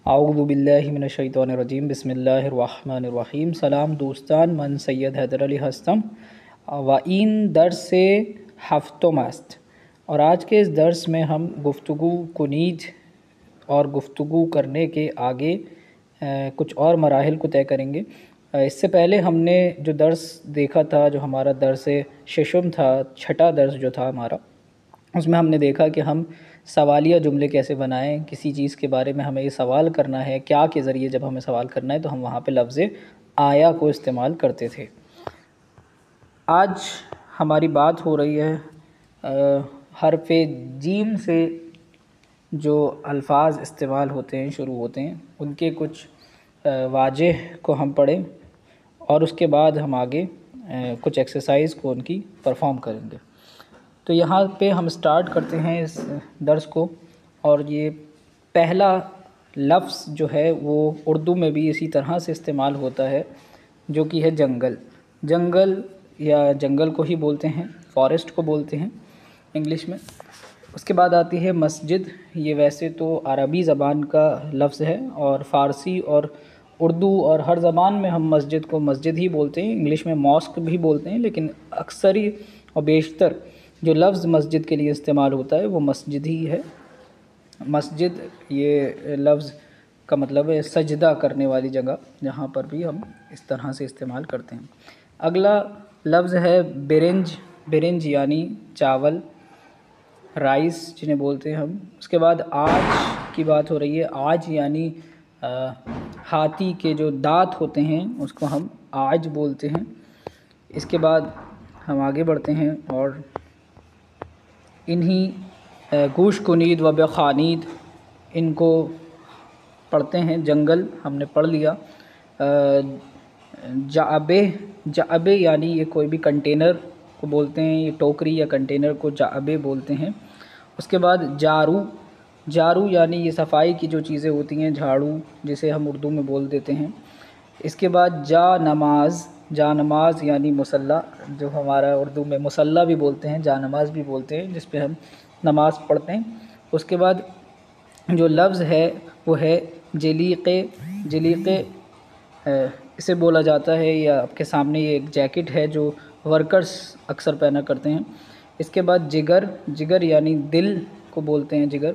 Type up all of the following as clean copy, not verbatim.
اعوذ باللہ من الشیطان الرجیم بسم اللہ الرحمن الرحیم۔ سلام دوستان، من سید حیدر علی هستم و این درس هفتم است اور آج کے اس درس میں ہم گفتگو کنید اور گفتگو کرنے کے آگے کچھ اور مراحل کو طے کریں گے۔ اس سے پہلے ہم نے جو درس دیکھا تھا، جو ہمارا درس ششم تھا، چھٹا درس جو تھا ہمارا، اس میں ہم نے دیکھا کہ ہم سوالیہ جملے کیسے بنائیں۔ کسی چیز کے بارے میں ہمیں یہ سوال کرنا ہے، کیا کے ذریعے جب ہمیں سوال کرنا ہے تو ہم وہاں پہ لفظ آیا کو استعمال کرتے تھے۔ آج ہماری بات ہو رہی ہے حرف جیم سے جو الفاظ استعمال ہوتے ہیں، شروع ہوتے ہیں، ان کے کچھ واجہ کو ہم پڑھیں اور اس کے بعد ہم آگے کچھ ایکسرسائز کو ان کی پرفارم کریں گے۔ تو یہاں پہ ہم سٹارٹ کرتے ہیں اس درس کو، اور یہ پہلا لفظ جو ہے وہ اردو میں بھی اسی طرح سے استعمال ہوتا ہے، جو کہ ہے جنگل۔ جنگل یا جنگل کو ہی بولتے ہیں، فارسٹ کو بولتے ہیں انگلش میں۔ اس کے بعد آتی ہے مسجد۔ یہ ویسے تو عربی زبان کا لفظ ہے، اور فارسی اور اردو اور ہر زبان میں ہم مسجد کو مسجد ہی بولتے ہیں، انگلش میں ماسک بھی بولتے ہیں، لیکن اکثر ہی اور بیشتر جو لفظ مسجد کے لیے استعمال ہوتا ہے وہ مسجد ہی ہے۔ مسجد یہ لفظ کا مطلب ہے سجدہ کرنے والی جگہ، جہاں پر بھی ہم اس طرح سے استعمال کرتے ہیں۔ اگلا لفظ ہے برنج۔ برنج یعنی چاول، رائس جنہیں بولتے ہیں ہم۔ اس کے بعد آج کی بات ہو رہی ہے۔ آج یعنی ہاتھی کے جو دانت ہوتے ہیں اس کو ہم آج بولتے ہیں۔ اس کے بعد ہم آگے بڑھتے ہیں اور انہی گوش کنید و بخانید ان کو پڑھتے ہیں۔ جنگل ہم نے پڑھ لیا۔ جعبے، جعبے یعنی یہ کوئی بھی کنٹینر کو بولتے ہیں، یہ ٹوکری یا کنٹینر کو جعبے بولتے ہیں۔ اس کے بعد جارو، جارو یعنی یہ صفائی کی جو چیزیں ہوتی ہیں، جھاڑو جسے ہم اردو میں بول دیتے ہیں۔ اس کے بعد جا نماز، جا نماز یعنی مصلی، جو ہمارا اردو میں مصلی بھی بولتے ہیں، جا نماز بھی بولتے ہیں، جس پہ ہم نماز پڑھتے ہیں۔ اس کے بعد جو لفظ ہے وہ ہے جلیقے۔ جلیقے اسے بولا جاتا ہے، یا آپ کے سامنے یہ ایک جیکٹ ہے جو ورکرز اکثر پہنا کرتے ہیں۔ اس کے بعد جگر، جگر یعنی دل کو بولتے ہیں، جگر۔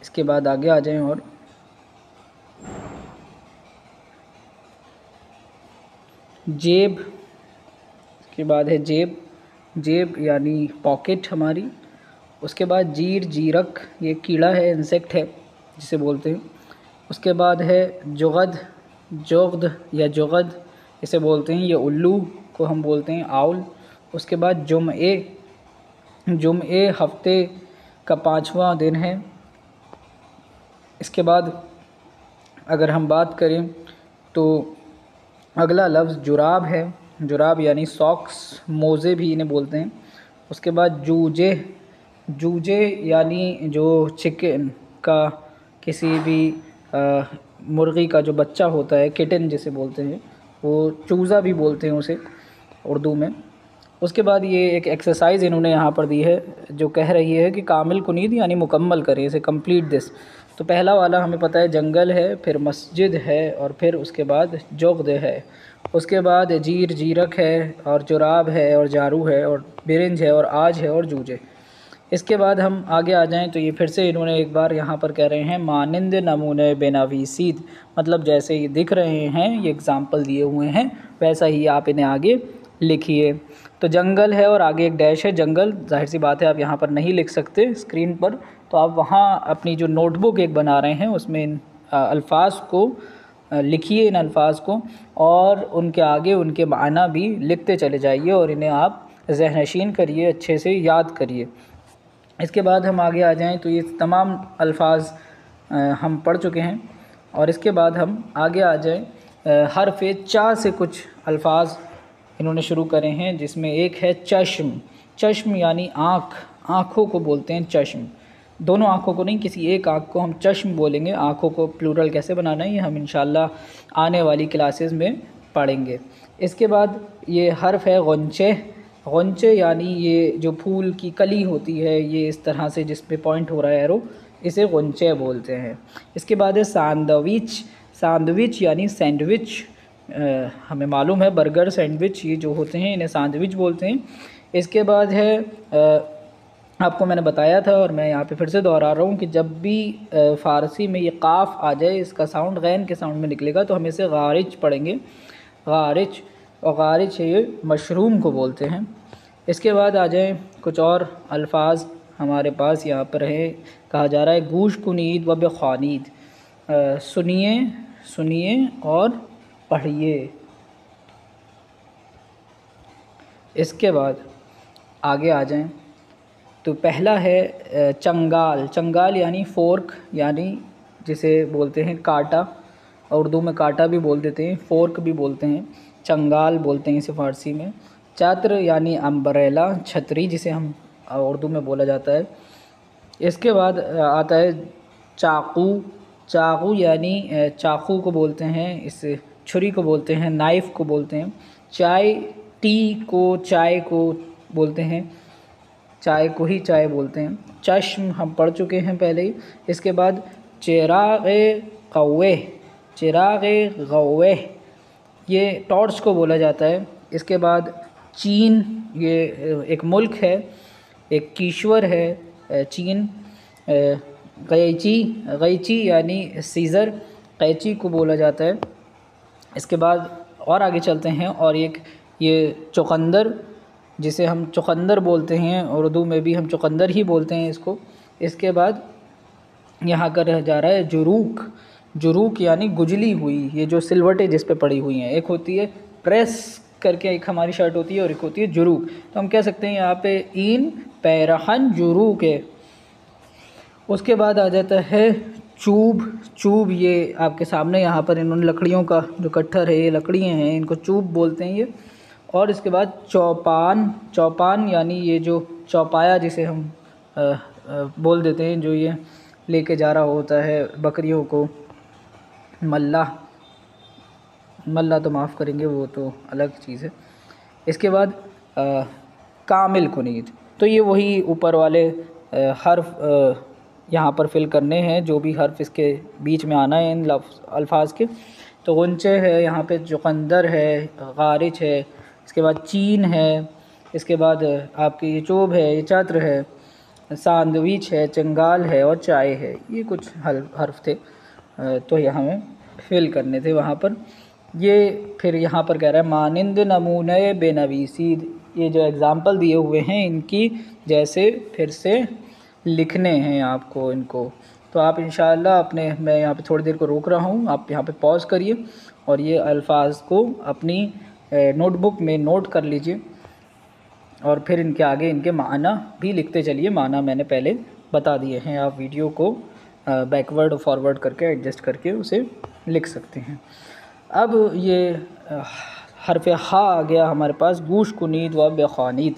اس کے بعد آگے آ جائیں اور جیب، اس کے بعد ہے جیب، جیب یعنی پاکٹ ہماری۔ اس کے بعد جیر، جیرک یہ کیڑا ہے، انسیکٹ ہے جسے بولتے ہیں۔ اس کے بعد ہے جغد، جغد یا جغد اسے بولتے ہیں، یہ الو کو ہم بولتے ہیں، آؤل۔ اس کے بعد جمعے، جمعے ہفتے کا 5واں دن ہے۔ اس کے بعد اگر ہم بات کریں تو اگلا لفظ جراب ہے۔ جراب یعنی ساکس، موزے بھی انہیں بولتے ہیں۔ اس کے بعد جوجے، جوجے یعنی جو چکن کا، کسی بھی مرغی کا جو بچہ ہوتا ہے، کٹن جسے بولتے ہیں، وہ چوزا بھی بولتے ہیں اسے اردو میں۔ اس کے بعد یہ ایک ایکسرسائز انہوں نے یہاں پر دی ہے جو کہہ رہی ہے کہ کامل کنید یعنی مکمل کریں، اسے کمپلیٹ دس۔ تو پہلا والا ہمیں پتہ ہے جنگل ہے، پھر مسجد ہے، اور پھر اس کے بعد جغد ہے، اس کے بعد جیر، جیرک ہے، اور جراب ہے، اور جارو ہے، اور برنج ہے، اور آج ہے، اور جوجے۔ اس کے بعد ہم آگے آ جائیں تو یہ پھر سے انہوں نے ایک بار یہاں پر کہہ رہے ہیں مانند نمونۂ بنویسید، مطلب جیسے یہ دکھ رہے ہیں، یہ اگزامپل دیے ہوئے ہیں، ویسا ہی آپ انہیں آگے لکھیے۔ تو جنگل ہے اور آگے ایک ڈیش ہے، جنگل، ظاہر سی بات ہے آپ یہاں پر نہیں لکھ سکتے اسکرین پر، تو آپ وہاں اپنی جو نوٹ بک ایک بنا رہے ہیں اس میں ان الفاظ کو لکھیے، ان الفاظ کو، اور ان کے آگے ان کے معنی بھی لکھتے چلے جائیے، اور انہیں آپ ذہن نشین کریے، اچھے سے یاد کریے۔ اس کے بعد ہم آگے آ جائیں تو یہ تمام الفاظ ہم پڑھ چکے ہیں، اور اس کے بعد ہم آگے آ جائیں حرف چا سے کچھ الفاظ انہوں نے شروع کرے ہیں، جس میں ایک ہے چشم۔ چشم یعنی آنکھ، آنکھوں کو بولتے ہیں چشم، دونوں آنکھوں کو نہیں، کسی ایک آنکھ کو ہم چشم بولیں گے۔ آنکھوں کو پلورل کیسے بنانا ہے یہ ہم انشاءاللہ آنے والی کلاسز میں پڑھیں گے۔ اس کے بعد یہ حرف ہے غنچے۔ غنچے یعنی یہ جو پھول کی کلی ہوتی ہے، یہ اس طرح سے جس پہ پوائنٹ ہو رہا ہے ایرو، اسے غنچے بولتے ہیں۔ اس کے بعد ہے سینڈوچ، سینڈوچ یعنی سینڈوچ، ہمیں معلوم ہے برگر سینڈوچ یہ جو ہوتے ہیں انہیں سینڈوچ بولتے ہیں۔ اس کے بعد ہے آپ کو میں نے بتایا تھا اور میں یہاں پہ پھر سے دہرا رہا ہوں کہ جب بھی فارسی میں یہ قاف آ جائے اس کا ساؤنڈ غین کے ساؤنڈ میں نکلے گا تو ہم اسے غارج پڑھیں گے، غارج، اور غارج ہے یہ مشروم کو بولتے ہیں۔ اس کے بعد آ جائیں کچھ اور الفاظ ہمارے پاس یہاں پر ہے، کہا جا رہا ہے گوش کنید و بخوانید، سنیے سنیے اور پڑھیے۔ اس کے بعد آگے آ جائیں تو پہلا ہے چنگال، چنگال یعنی فورک، یعنی جسے بولتے ہیں کانٹا، اردو میں کانٹا بھی بول دیتے ہیں، فورک بھی بولتے ہیں، چنگال بولتے ہیں اسے فارسی میں۔ چتر یعنی امبریلا، چھتری جسے ہم اردو میں بولا جاتا ہے۔ اس کے بعد آتا ہے چاقو، چاقو یعنی چاقو کو بولتے ہیں، اس چھری کو بولتے ہیں، نائف کو بولتے ہیں۔ چائے، ٹی کو چائے کو بولتے ہیں، چائے کو ہی چائے بولتے ہیں۔ چشم ہم پڑھ چکے ہیں پہلے ہی۔ اس کے بعد چراغ قوے، چراغ قوے یہ ٹارچ کو بولا جاتا ہے۔ اس کے بعد چین، یہ ایک ملک ہے، ایک کیشور ہے چین۔ قیچی، قیچی یعنی سیزر، قیچی کو بولا جاتا ہے۔ اس کے بعد اور آگے چلتے ہیں، اور ایک یہ چقندر جسے ہم چقندر بولتے ہیں، اردو میں بھی ہم چقندر ہی بولتے ہیں اس کو۔ اس کے بعد یہاں کا رہ جا رہا ہے جروک، جروک یعنی گجلی ہوئی، یہ جو سلوٹیں جس پہ پڑی ہوئی ہیں، ایک ہوتی ہے پریس کر کے ایک ہماری شرٹ ہوتی ہے اور ایک ہوتی ہے جروک، تو ہم کہہ سکتے ہیں یہاں پہ این پیرہن جروک ہے۔ اس کے بعد آ جاتا ہے چوب، چوب یہ آپ کے سامنے یہاں پر انہوں نے لکڑیوں کا جو کٹھر ہے یہ لکڑیاں ہیں، ان کو چوب بولتے ہیں یہ۔ اور اس کے بعد چوپان، چوپان یعنی یہ جو چوپایا جسے ہم بول دیتے ہیں، جو یہ لے کے جا رہا ہوتا ہے بکریوں کو، ملہ، ملہ تو معاف کریں گے وہ تو الگ چیز ہے۔ اس کے بعد کامل کنید، تو یہ وہی اوپر والے حرف یہاں پر فل کرنے ہیں، جو بھی حرف اس کے بیچ میں آنا ہے ان الفاظ کے۔ تو غنچے ہے، یہاں پہ چقندر ہے، غارج ہے، اس کے بعد چین ہے، اس کے بعد آپ کی یہ چوب ہے، یہ چتر ہے، سینڈوچ ہے، چنگال ہے اور چائے ہے، یہ کچھ حرف تھے تو یہ ہمیں فل کرنے تھے وہاں پر۔ یہ پھر یہاں پر کہہ رہا ہے مانند نمونۂ بے نویسید، یہ جو اگزامپل دیے ہوئے ہیں ان کی جیسے پھر سے لکھنے ہیں آپ کو ان کو۔ تو آپ انشاءاللہ اپنے، میں یہاں پہ تھوڑی دیر کو روک رہا ہوں، آپ یہاں پہ پاز کریے اور یہ الفاظ کو اپنی نوٹ بک میں نوٹ کر لیجئے، اور پھر ان کے آگے ان کے معنی بھی لکھتے چلیے۔ معنی میں نے پہلے بتا دیے ہیں، آپ ویڈیو کو بیکورڈ اور فارورڈ کر کے ایڈجسٹ کر کے اسے لکھ سکتے ہیں۔ اب یہ حرف خا آ گیا ہمارے پاس، گوش کنید و بخوانید۔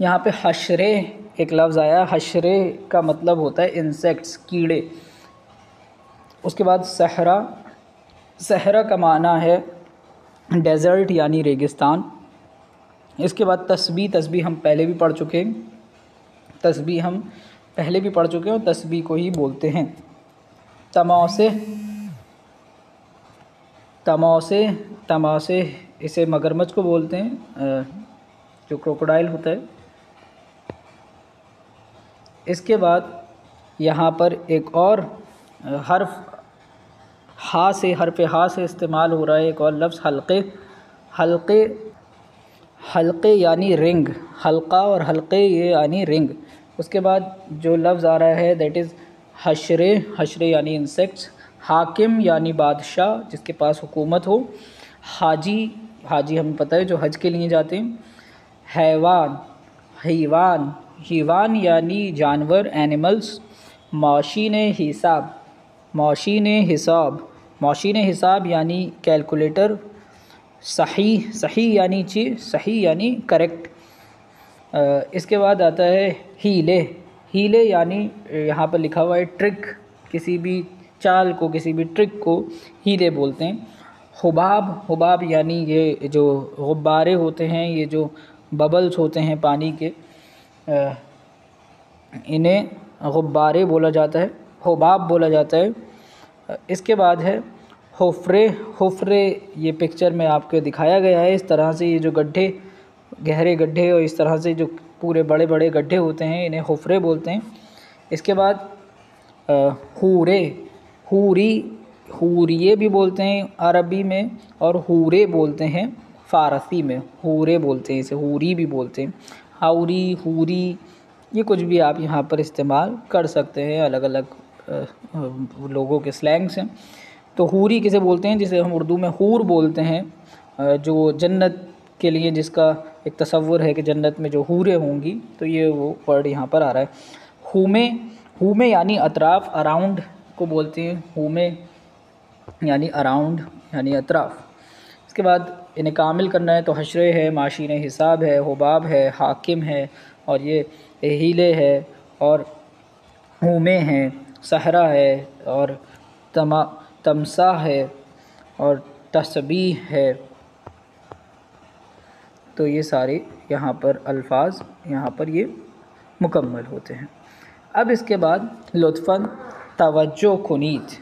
یہاں پہ حشرے ایک لفظ آیا، حشرے کا مطلب ہوتا ہے انسیکٹس، کیڑے۔ اس کے بعد صحرا، صحرا کا معنی ہے ڈیزرٹ یعنی ریگستان۔ اس کے بعد تسبیح، تسبیح ہم پہلے بھی پڑھ چکے ہیں، تسبیح ہم پہلے بھی پڑھ چکے ہیں اور تسبیح کو ہی بولتے ہیں۔ تماسے، تماسے، تماسے اسے مگرمچھ کو بولتے ہیں جو کروکوڈائل ہوتا ہے۔ اس کے بعد یہاں پر ایک اور حرف ہا سے، حرف ہا سے استعمال ہو رہا ہے ایک اور لفظ حلقے، حلقے، حلقے یعنی رنگ، حلقہ اور حلقے یہ یعنی رنگ۔ اس کے بعد جو لفظ آ رہا ہے دیٹ از حشرے، حشرے یعنی انسیکٹس۔ حاکم یعنی بادشاہ جس کے پاس حکومت ہو۔ حاجی، حاجی ہمیں پتہ ہے جو حج کے لیے جاتے ہیں۔ حیوان، حیوان، حیوان یعنی جانور، اینیملز۔ ماشین حساب، ماشین حساب، ماشین حساب یعنی کیلکولیٹر۔ صحیح، صحیح یعنی چیز، صحیح یعنی کریکٹ۔ اس کے بعد آتا ہے ہیلے، ہیلے یعنی یہاں پر لکھا ہوا ہے ٹرک، کسی بھی چال کو، کسی بھی ٹرک کو ہیلے بولتے ہیں۔ حباب، حباب یعنی یہ جو غبارے ہوتے ہیں، یہ جو ببلز ہوتے ہیں پانی کے، انہیں غبارے بولا جاتا ہے، حباب بولا جاتا ہے۔ اس کے بعد ہے حفرے۔ حفرے یہ پکچر میں آپ کو دکھایا گیا ہے، اس طرح سے یہ جو گڈھے، گہرے گڈھے اور اس طرح سے جو پورے بڑے بڑے گڈھے ہوتے ہیں انہیں حفرے بولتے ہیں۔ اس کے بعد حورے، حوری، حوریے بھی بولتے ہیں عربی میں، اور حورے بولتے ہیں فارسی میں، حورے بولتے ہیں اسے، حوری بھی بولتے ہیں، حوری، حوری، یہ کچھ بھی آپ یہاں پر استعمال کر سکتے ہیں، الگ الگ لوگوں کے سلینگس ہیں۔ تو حوری کسے بولتے ہیں؟ جسے ہم اردو میں حور بولتے ہیں، جو جنت کے لیے جس کا ایک تصور ہے کہ جنت میں جو حوریں ہوں گی، تو یہ وہ ورڈ یہاں پر آ رہا ہے۔ ہومے، ہومے یعنی اطراف، اراؤنڈ کو بولتے ہیں، ہومے یعنی اراؤنڈ یعنی اطراف۔ اس کے بعد انہیں کامل کرنا ہے تو حشرے ہے، ماشین حساب ہے، حباب ہے، حاکم ہے، اور یہ ہیلے ہے، اور ہومے ہیں، صحرا ہے، اور تمساح ہے، اور تسبیح ہے۔ تو یہ سارے یہاں پر الفاظ یہاں پر یہ مکمل ہوتے ہیں۔ اب اس کے بعد لطفاً توجہ کنید،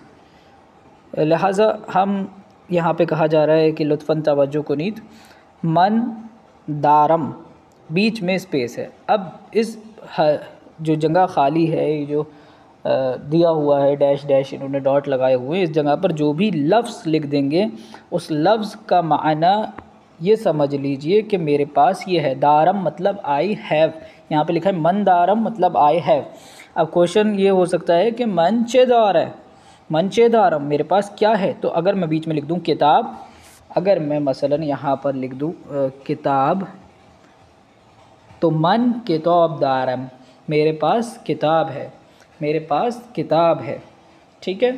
لہٰذا ہم یہاں پہ کہا جا رہا ہے کہ لطفاً توجہ کنید، من دارم، بیچ میں اسپیس ہے۔ اب اس جو جگہ خالی ہے، یہ جو دیا ہوا ہے ڈیش ڈیش انہوں نے ڈاٹ لگائے ہوئے، اس جگہ پر جو بھی لفظ لکھ دیں گے اس لفظ کا معنی یہ سمجھ لیجئے کہ میرے پاس یہ ہے۔ دارم مطلب آئی ہیو، یہاں پہ لکھا ہے من دارم مطلب آئی ہیو۔ اب کوشچن یہ ہو سکتا ہے کہ من چے دار ہے، من چے دارم میرے پاس کیا ہے؟ تو اگر میں بیچ میں لکھ دوں کتاب، اگر میں مثلا یہاں پر لکھ دوں کتاب، تو من کتاب دارم، میرے پاس کتاب ہے، میرے پاس کتاب ہے، ٹھیک ہے۔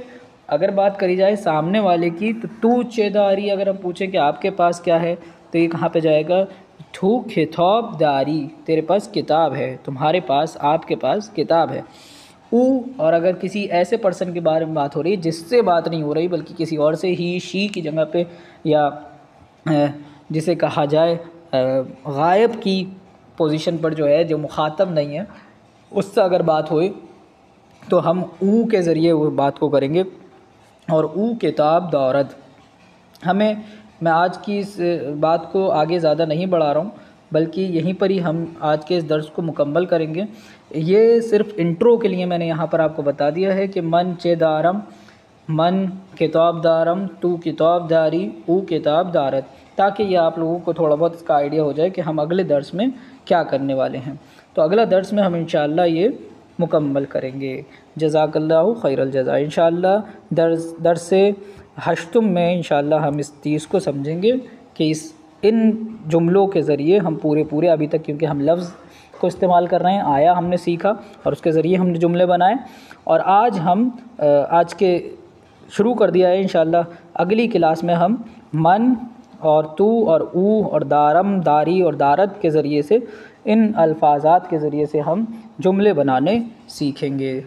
اگر بات کری جائے سامنے والے کی تو چے داری، اگر ہم پوچھیں کہ آپ کے پاس کیا ہے تو یہ کہاں پہ جائے گا؟ تو کتاب داری، تیرے پاس کتاب ہے، تمہارے پاس، آپ کے پاس کتاب ہے۔ او، اور اگر کسی ایسے پرسن کے بارے میں بات ہو رہی ہے جس سے بات نہیں ہو رہی بلکہ کسی اور سے، ہی شی کی جگہ پہ، یا جسے کہا جائے غائب کی پوزیشن پر جو ہے، جو مخاطب نہیں ہے، اس سے اگر بات ہوئی تو ہم او کے ذریعے وہ بات کو کریں گے۔ اور او کتاب دارد، میں آج کی اس بات کو آگے زیادہ نہیں بڑھا رہا ہوں، بلکہ یہیں پر ہی ہم آج کے اس درس کو مکمل کریں گے۔ یہ صرف انٹرو کے لیے میں نے یہاں پر آپ کو بتا دیا ہے کہ من چے دارم، من کتاب دارم، تو کتاب داری، او کتاب دارد، تاکہ یہ آپ لوگوں کو تھوڑا بہت اس کا آئیڈیا ہو جائے کہ ہم اگلے درس میں کیا کرنے والے ہیں۔ تو اگلا درس میں ہم انشاءاللہ یہ مکمل کریں گے۔ جزاک اللہ خیر الجزا۔ انشاءاللہ درس ہشتم میں انشاءاللہ ہم اس چیز کو سمجھیں گے کہ ان جملوں کے ذریعے ہم پورے ابھی تک کیونکہ ہم لفظ کو استعمال کر رہے ہیں، آیا ہم نے سیکھا اور اس کے ذریعے ہم نے جملے بنائے، اور آج کے شروع کر دیا ہے انشاءاللہ اگلی کلاس میں ہم من اور تو اور او اور دارم، داری اور دارت کے ذریعے سے، ان الفاظات کے ذریعے سے ہم جملے بنانے سیکھیں گے۔